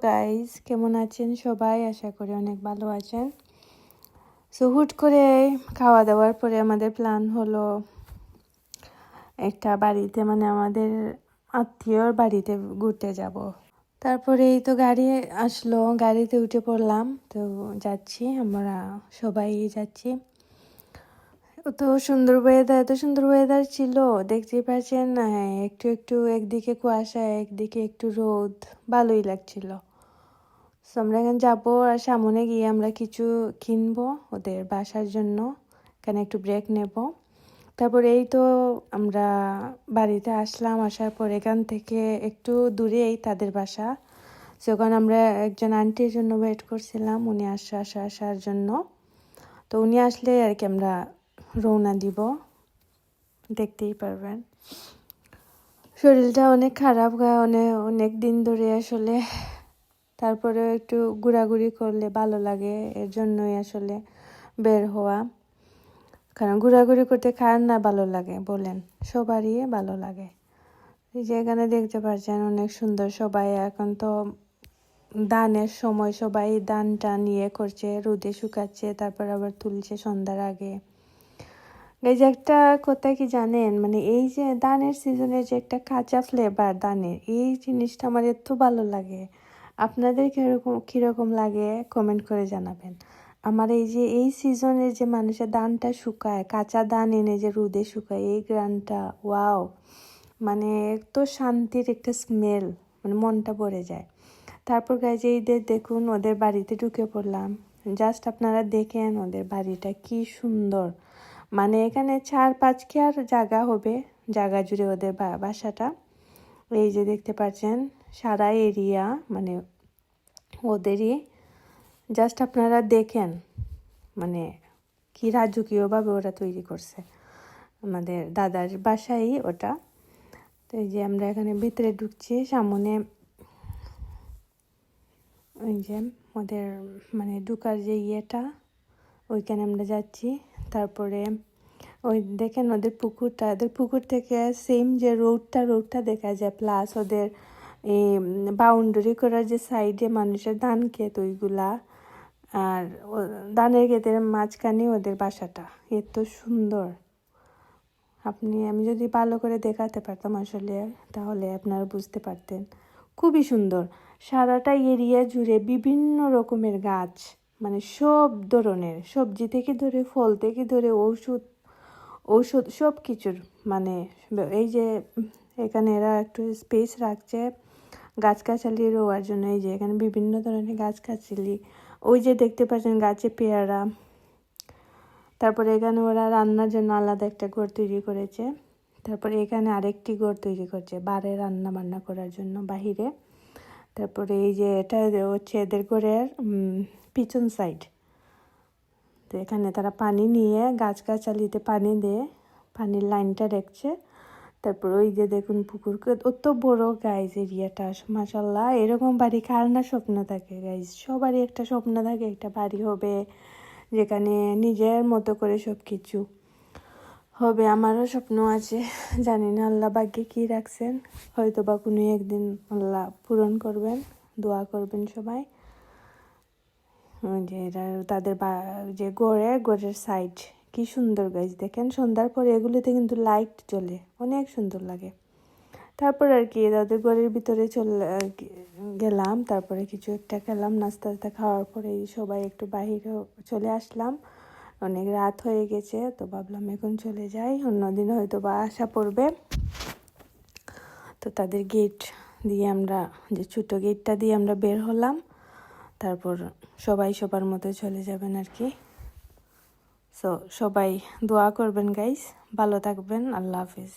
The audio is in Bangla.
গাইজ, কেমন আছেন সবাই? আশা করি অনেক ভালো আছেন। সো হুট করে খাওয়া দাওয়ার পরে আমাদের প্ল্যান হলো একটা বাড়িতে, মানে আমাদের আত্মীয়র বাড়িতে ঘুরতে যাব। তারপরে এই তো গাড়ি আসলো, গাড়িতে উঠে পড়লাম। তো যাচ্ছি, আমরা সবাই যাচ্ছি। এত সুন্দর ওয়েদার ছিল, দেখতেই পাচ্ছেন। একটু একটু একদিকে কুয়াশা, একদিকে একটু রোদ, ভালোই লাগছিল। সো আমরা এখানে যাবো, আর সামনে গিয়ে আমরা কিছু কিনবো ওদের বাসার জন্য, এখানে একটু ব্রেক নেব। তারপরে এই তো আমরা বাড়িতে আসলাম। আসার পর এখান থেকে একটু দূরেই তাদের বাসা। যখন আমরা একজন আন্টির জন্য ওয়েট করছিলাম, উনি আসার জন্য। তো উনি আসলে আর কি আমরা রওনা দিব, দেখতেই পারবেন। শরীরটা অনেক খারাপ, অনেক দিন ধরে আসলে। তারপরে একটু ঘোরাঘুরি করলে ভালো লাগে, এর জন্যই আসলে বের হওয়া। কারণ ঘোরাঘুরি করতে কার না ভালো লাগে বলেন, সবারই ভালো লাগে। এই যে এখানে দেখতে পাচ্ছেন অনেক সুন্দর। সবাই এখন তো দানের সময়, সবাই দানটা নিয়ে করছে, রোদে শুকাচ্ছে, তারপর আবার তুলছে সন্ধ্যার আগে। এই যে একটা কথা কি জানেন, মানে এই যে দানের সিজনে যে একটা কাঁচা ফ্লেভার দানের, এই জিনিসটা আমার এত ভালো লাগে। আপনাদের কিরকম লাগে কমেন্ট করে জানাবেন। আমার এই সিজনের যে মানুষের দানটা শুকায়, কাঁচা দান এনে যে রোদে শুকায়, এই গ্রানটা ওয়াও, মানে এত শান্তির একটা স্মেল, মানে মনটা ভরে যায়। তারপর গাইজ এইদের দেখুন, ওদের বাড়িতে ঢুকে পড়লাম। জাস্ট আপনারা দেখেন ওদের বাড়িটা কি সুন্দর। মানে এখানে 4-5 কেয়ার জায়গা হবে, জায়গা জুড়ে ওদের বাসাটা। এই যে দেখতে পাচ্ছেন সারা এরিয়া মানে ওদেরই। জাস্ট আপনারা দেখেন, মানে কি রাজকীয়ভাবে ওরা তৈরি করছে। আমাদের দাদার বাসাই ওটা। তো এই যে আমরা এখানে ভিতরে ঢুকছি, সামনে ওই যে ওদের মানে ঢুকার যে ইয়েটা, ওইখানে আমরা যাচ্ছি। তারপরে ওই দেখেন ওদের পুকুর থেকে সেম যে রোডটা দেখা যায়, প্লাস ওদের এই বাউন্ডারি করার যে সাইডে মানুষের ধান ক্ষেত ওইগুলা, আর ধানের ক্ষেতের মাঝখানে ওদের বাসাটা। এত সুন্দর, আমি যদি ভালো করে দেখাতে পারতাম আসলে, তাহলে আপনারা বুঝতে পারতেন। খুবই সুন্দর। সারাটা এরিয়া জুড়ে বিভিন্ন রকমের গাছ, মানে সব ধরনের, সবজি থেকে ধরে ফল থেকে ধরে ঔষধ সব কিছুর। মানে এই যে এখানে এরা একটু স্পেস রাখছে গাছগাছালি রোয়ার জন্য। এই যে এখানে বিভিন্ন ধরনের গাছগাছালি, ওই যে দেখতে পাচ্ছেন গাছে পেয়ারা। তারপরে এখানে ওরা রান্নার জন্য আলাদা একটা ঘর তৈরি করেছে। তারপরে এখানে আরেকটি ঘর তৈরি করছে বারে রান্না বান্না করার জন্য বাহিরে। তারপরে এই যে এটা হচ্ছে এদের ঘরের পিছন সাইড। তো এখানে তারা পানি নিয়ে গাছগাছালিতে পানি দিয়ে পানির লাইনটা রেখেছে। তারপর ওই যে দেখুন পুকুর, অত বড় গাইজ এরিয়াটা, মাশাল্লাহ। এরকম বাড়ি কার না স্বপ্ন থাকে গাইজ? সবারই একটা স্বপ্ন থাকে, একটা বাড়ি হবে যেখানে নিজের মতো করে সব কিছু হবে। আমারও স্বপ্ন আছে, জানি না আল্লাহ ভাগ্যে কী রাখছেন, হয়তো বা কোনো একদিন আল্লাহ পূরণ করবেন। দোয়া করবেন সবাই। যে এটা তাদের যে ঘরের সাইড কি সুন্দর গাইজ, দেখেন সন্ধ্যার পরে এগুলিতে কিন্তু লাইট জ্বলে, অনেক সুন্দর লাগে। তারপর আর কি তাদের ঘরের ভিতরে গেলাম। তারপরে কিছু একটা খেলাম, নাস্তা খাওয়ার পরে সবাই একটু বাহিরে চলে আসলাম। অনেক রাত হয়ে গেছে, তো ভাবলাম এখন চলে যাই, অন্যদিন হয়তো বা আসা পড়বে। তো তাদের গেট দিয়ে আমরা, যে ছোটো গেটটা দিয়ে আমরা বের হলাম। তারপর সবাই সবার মতো চলে যাবেন আর কি। সো সবাই দোয়া করবেন গাইস, ভালো থাকবেন, আল্লাহ হাফিজ।